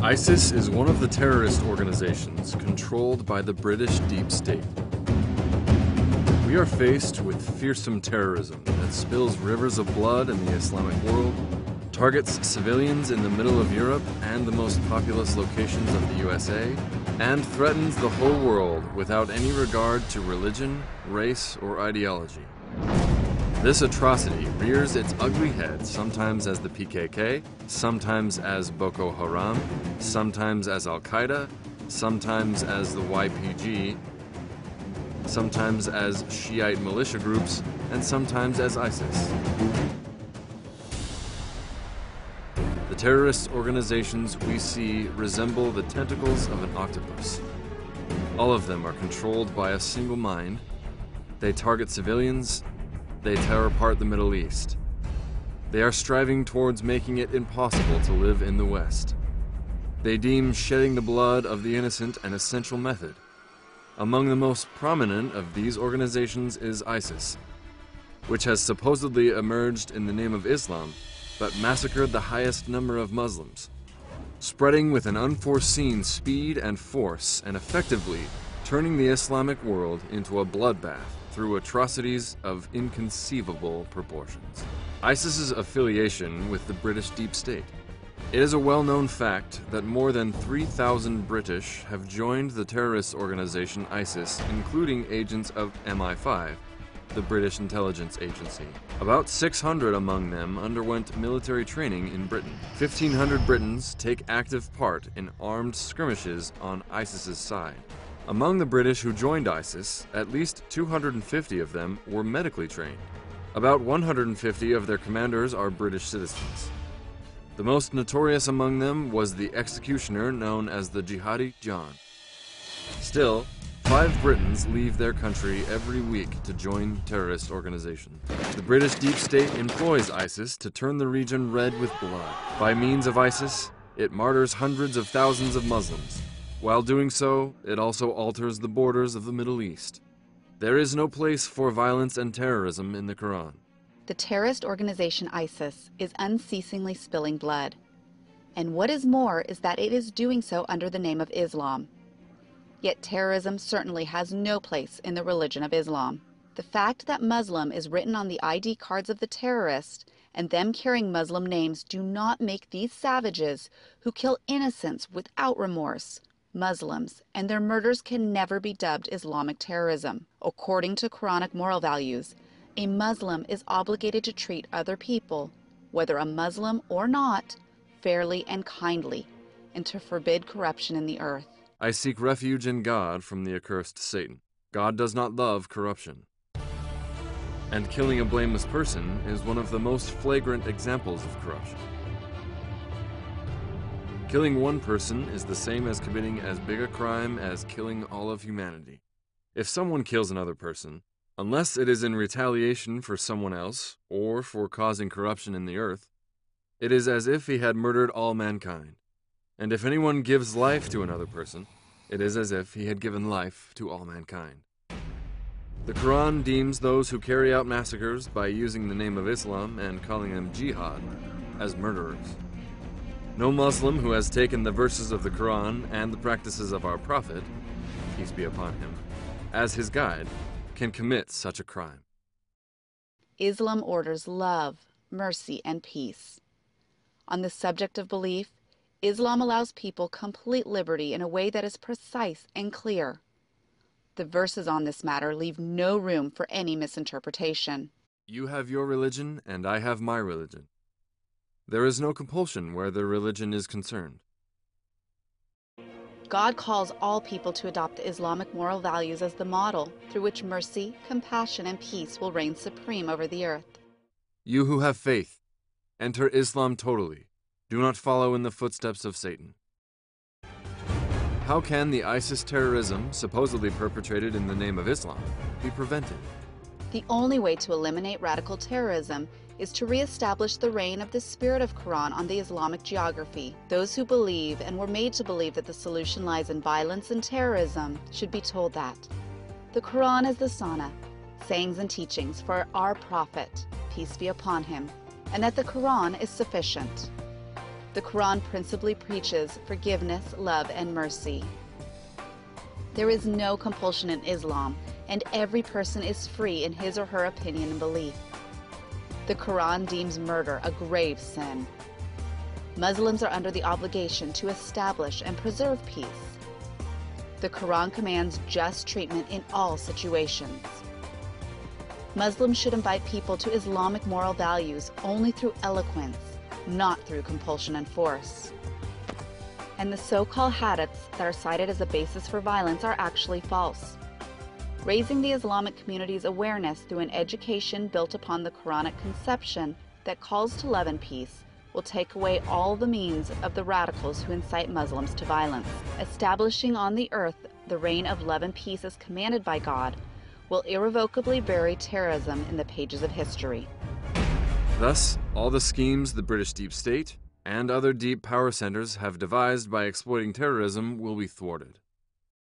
ISIS is one of the terrorist organizations controlled by the British deep state. We are faced with fearsome terrorism that spills rivers of blood in the Islamic world, targets civilians in the middle of Europe and the most populous locations of the USA, and threatens the whole world without any regard to religion, race, or ideology. This atrocity rears its ugly head sometimes as the PKK, sometimes as Boko Haram, sometimes as Al-Qaeda, sometimes as the YPG, sometimes as Shiite militia groups, and sometimes as ISIS. The terrorist organizations we see resemble the tentacles of an octopus. All of them are controlled by a single mind. They target civilians. They tear apart the Middle East. They are striving towards making it impossible to live in the West. They deem shedding the blood of the innocent an essential method. Among the most prominent of these organizations is ISIS, which has supposedly emerged in the name of Islam, but massacred the highest number of Muslims, spreading with an unforeseen speed and force and effectively turning the Islamic world into a bloodbath through atrocities of inconceivable proportions. ISIS's affiliation with the British deep state. It is a well-known fact that more than 3,000 British have joined the terrorist organization ISIS, including agents of MI5, the British intelligence agency. About 600 among them underwent military training in Britain. 1,500 Britons take active part in armed skirmishes on ISIS's side. Among the British who joined ISIS, at least 250 of them were medically trained. About 150 of their commanders are British citizens. The most notorious among them was the executioner known as the Jihadi John. Still, 5 Britons leave their country every week to join terrorist organizations. The British deep state employs ISIS to turn the region red with blood. By means of ISIS, it martyrs hundreds of thousands of Muslims. While doing so, it also alters the borders of the Middle East. There is no place for violence and terrorism in the Quran. The terrorist organization ISIS is unceasingly spilling blood. And what is more is that it is doing so under the name of Islam. Yet terrorism certainly has no place in the religion of Islam. The fact that Muslim is written on the ID cards of the terrorist and them carrying Muslim names do not make these savages who kill innocents without remorse Muslims, and their murders can never be dubbed Islamic terrorism. According to Quranic moral values, a Muslim is obligated to treat other people, whether a Muslim or not, fairly and kindly, and to forbid corruption in the earth. I seek refuge in God from the accursed Satan. God does not love corruption. And killing a blameless person is one of the most flagrant examples of corruption. Killing one person is the same as committing as big a crime as killing all of humanity. If someone kills another person, unless it is in retaliation for someone else or for causing corruption in the earth, it is as if he had murdered all mankind. And if anyone gives life to another person, it is as if he had given life to all mankind. The Quran deems those who carry out massacres by using the name of Islam and calling them jihad as murderers. No Muslim who has taken the verses of the Quran and the practices of our Prophet, peace be upon him, as his guide, can commit such a crime. Islam orders love, mercy, and peace. On the subject of belief, Islam allows people complete liberty in a way that is precise and clear. The verses on this matter leave no room for any misinterpretation. You have your religion, and I have my religion. There is no compulsion where the religion is concerned. God calls all people to adopt the Islamic moral values as the model through which mercy, compassion, and peace will reign supreme over the earth. You who have faith, enter Islam totally. Do not follow in the footsteps of Satan. How can the ISIS terrorism, supposedly perpetrated in the name of Islam, be prevented? The only way to eliminate radical terrorism is to re-establish the reign of the spirit of Quran on the Islamic geography. Those who believe and were made to believe that the solution lies in violence and terrorism should be told that. The Quran is the Sunnah, sayings and teachings for our Prophet, peace be upon him, and that the Quran is sufficient. The Quran principally preaches forgiveness, love, and mercy. There is no compulsion in Islam, and every person is free in his or her opinion and belief. The Quran deems murder a grave sin. Muslims are under the obligation to establish and preserve peace. The Quran commands just treatment in all situations. Muslims should invite people to Islamic moral values only through eloquence, not through compulsion and force. And the so-called hadiths that are cited as a basis for violence are actually false. Raising the Islamic community's awareness through an education built upon the Quranic conception that calls to love and peace will take away all the means of the radicals who incite Muslims to violence. Establishing on the earth the reign of love and peace as commanded by God will irrevocably bury terrorism in the pages of history. Thus, all the schemes the British deep state and other deep power centers have devised by exploiting terrorism will be thwarted.